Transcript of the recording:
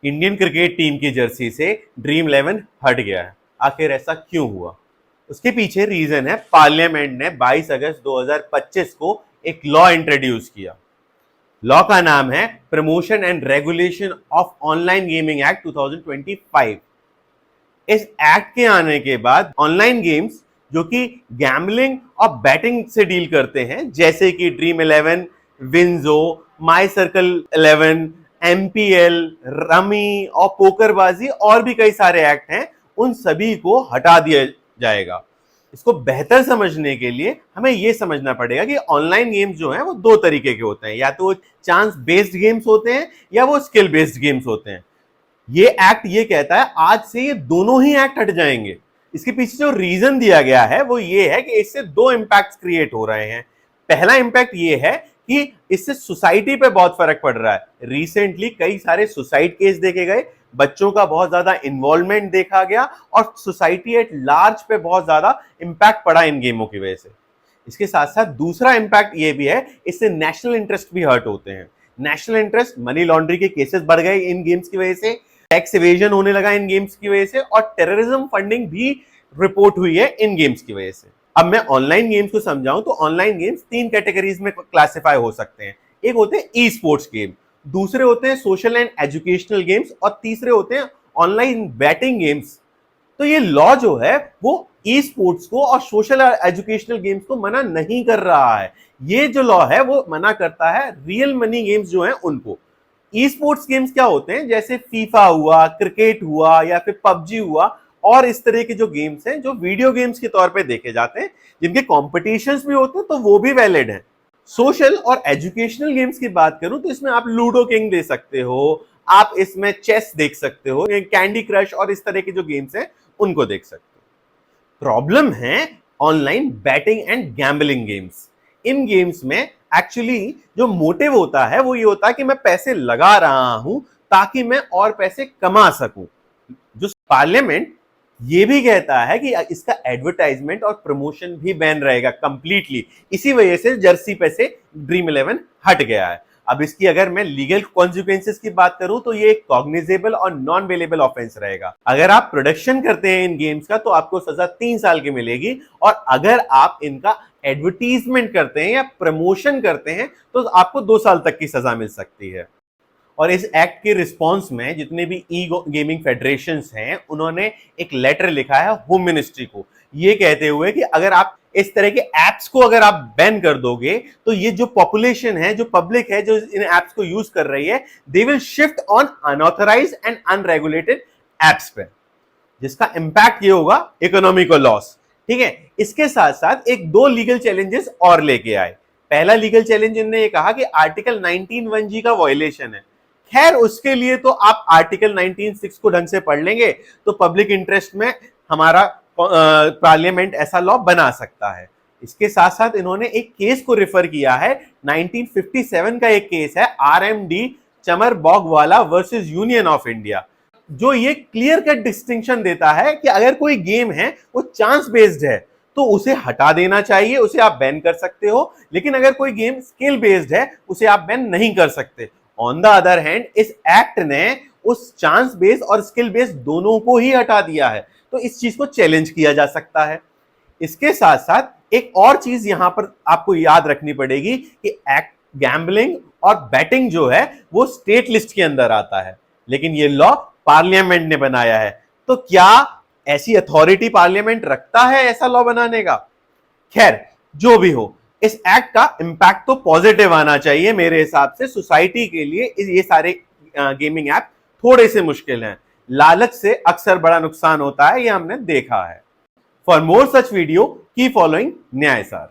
Indian cricket team की Jersey से dream 11 हट गया है। आखिर ऐसा क्यों हुआ? उसके पीछे रीजन है, पार्लियामेंट ने 22 अगस्त 2025 को एक लॉ इंट्रोड्यूस किया। लॉ का नाम है promotion and regulation of online gaming act 2025। इस एक्ट के आने के बाद ऑनलाइन गेम्स जो कि गैम्बलिंग और बैटिंग से डील करते हैं, जैसे कि ड्रीम 11, विंजो, माई सर्कल 11, एमपीएल, रमी और पोकरबाजी और भी कई सारे एक्ट हैं, उन सभी को हटा दिया जाएगा। इसको बेहतर समझने के लिए हमें यह समझना पड़ेगा कि ऑनलाइन गेम्स जो हैं वो दो तरीके के होते हैं, या तो वो चांस बेस्ड गेम्स होते हैं या वो स्किल बेस्ड गेम्स होते हैं। ये एक्ट ये कहता है आज से ये दोनों ही एक्ट हट जाएंगे। इसके पीछे जो रीजन दिया गया है वो ये है कि इससे दो इंपैक्ट्स क्रिएट हो रहे हैं। पहला इंपैक्ट ये है कि इससे सोसाइटी पे बहुत फर्क पड़ रहा है। रिसेंटली कई सारे सुसाइड केस देखे गए, बच्चों का बहुत ज्यादा इन्वॉल्वमेंट देखा गया और सोसाइटी एट लार्ज पे बहुत ज्यादा इंपैक्ट पड़ा इन गेमों की वजह से। इसके साथ साथ दूसरा इंपैक्ट ये भी है, इससे नेशनल इंटरेस्ट भी हर्ट होते हैं। नेशनल इंटरेस्ट, मनी लॉन्ड्रिंग के केसेस बढ़ गए इन गेम्स की वजह से, टैक्स इवेजन होने लगा इन गेम्स की वजह से, और टेररिज्म फंडिंग भी रिपोर्ट हुई है इन गेम्स की वजह से। अब मैं ऑनलाइन गेम्स को समझाऊं तो ऑनलाइन गेम्स तीन कैटेगरीज में क्लासिफाई हो सकते हैं। एक होते हैं ई स्पोर्ट्स गेम, दूसरे होते हैं सोशल एंड एजुकेशनल गेम्स, और तीसरे होते हैं ऑनलाइन बैटिंग गेम्स। तो ये लॉ जो है वो ई स्पोर्ट्स को और सोशल एजुकेशनल गेम्स को मना नहीं कर रहा है। ये जो लॉ है वो मना करता है रियल मनी गेम्स जो हैं उनको। ई स्पोर्ट्स गेम्स क्या होते हैं, जैसे फीफा हुआ, क्रिकेट हुआ या फिर पबजी हुआ, और इस तरह के जो गेम्स हैं जो वीडियो गेम्स के तौर पे देखे जाते हैं, जिनके कॉम्पिटिशन्स भी होते हैं तो वो भी वैलिड हैं। सोशल और एजुकेशनल गेम्स की बात करूं तो इसमें आप लूडो किंग दे सकते हो, आप इसमें चेस देख सकते हो, कैंडी क्रश और इस तरह के जो गेम्स हैं उनको देख सकते हो। प्रॉब्लम है online batting and gambling games. In games में एक्चुअली जो मोटिव होता है वो ये होता है कि मैं पैसे लगा रहा हूं ताकि मैं और पैसे कमा सकूं। जो पार्लियामेंट ये भी कहता है कि इसका एडवर्टाइजमेंट और प्रमोशन भी बैन रहेगा कंप्लीटली। इसी वजह से जर्सी पे से ड्रीम 11 हट गया है। अब इसकी अगर मैं लीगल कॉन्सिक्वेंसेस की बात करूं तो ये एक कॉग्निजेबल और नॉन बेलेबल ऑफेंस रहेगा। अगर आप प्रोडक्शन करते हैं इन गेम्स का तो आपको सजा 3 साल की मिलेगी, और अगर आप इनका एडवर्टीजमेंट करते हैं या प्रमोशन करते हैं तो आपको 2 साल तक की सजा मिल सकती है। और इस एक्ट के रिस्पांस में जितने भी ई गेमिंग फेडरेशंस हैं उन्होंने एक लेटर लिखा है होम मिनिस्ट्री को, ये कहते हुए कि अगर आप इस तरह के एप्स को अगर आप बैन कर दोगे तो ये जो पॉपुलेशन है, जो पब्लिक है जो इन एप्स को यूज कर रही है, they will shift on unauthorised and unregulated apps पे, जिसका इंपैक्ट ये होगा इकोनॉमिकल लॉस। ठीक है, इसके साथ साथ एक 2 लीगल चैलेंजेस और लेके आए। पहला लीगल चैलेंज इन्होंने ये कहा कि आर्टिकल 19(1)(g) का वायलेशन है। खैर उसके लिए तो आप आर्टिकल 19(6) को ढंग से पढ़ लेंगे तो पब्लिक इंटरेस्ट में हमारा पार्लियामेंट ऐसा लॉ बना सकता है। इसके साथ साथ इन्होंने एक केस को रेफर किया है, 1957 का एक केस है, RMD Chamarbaugwala versus union of India, जो ये क्लियर कट डिस्टिंक्शन देता है कि अगर कोई गेम है वो चांस बेस्ड है तो उसे हटा देना चाहिए, उसे आप बैन कर सकते हो, लेकिन अगर कोई गेम स्किल बेस्ड है उसे आप बैन नहीं कर सकते। ऑन द अदर हैंड इस एक्ट ने उस चांस बेस्ड और स्किल बेस्ड दोनों को ही हटा दिया है, तो इस चीज को चैलेंज किया जा सकता है। इसके साथ साथ एक और चीज यहां पर आपको याद रखनी पड़ेगी कि एक्ट गैम्बलिंग और बैटिंग जो है वो स्टेट लिस्ट के अंदर आता है, लेकिन ये लॉ पार्लियामेंट ने बनाया है। तो क्या ऐसी अथॉरिटी पार्लियामेंट रखता है ऐसा लॉ बनाने का? खैर जो भी हो, इस एक्ट का इंपैक्ट तो पॉजिटिव आना चाहिए मेरे हिसाब से। सोसाइटी के लिए ये सारे गेमिंग ऐप थोड़े से मुश्किल हैं। लालच से अक्सर बड़ा नुकसान होता है, ये हमने देखा है। For more such video keep following न्यायसार।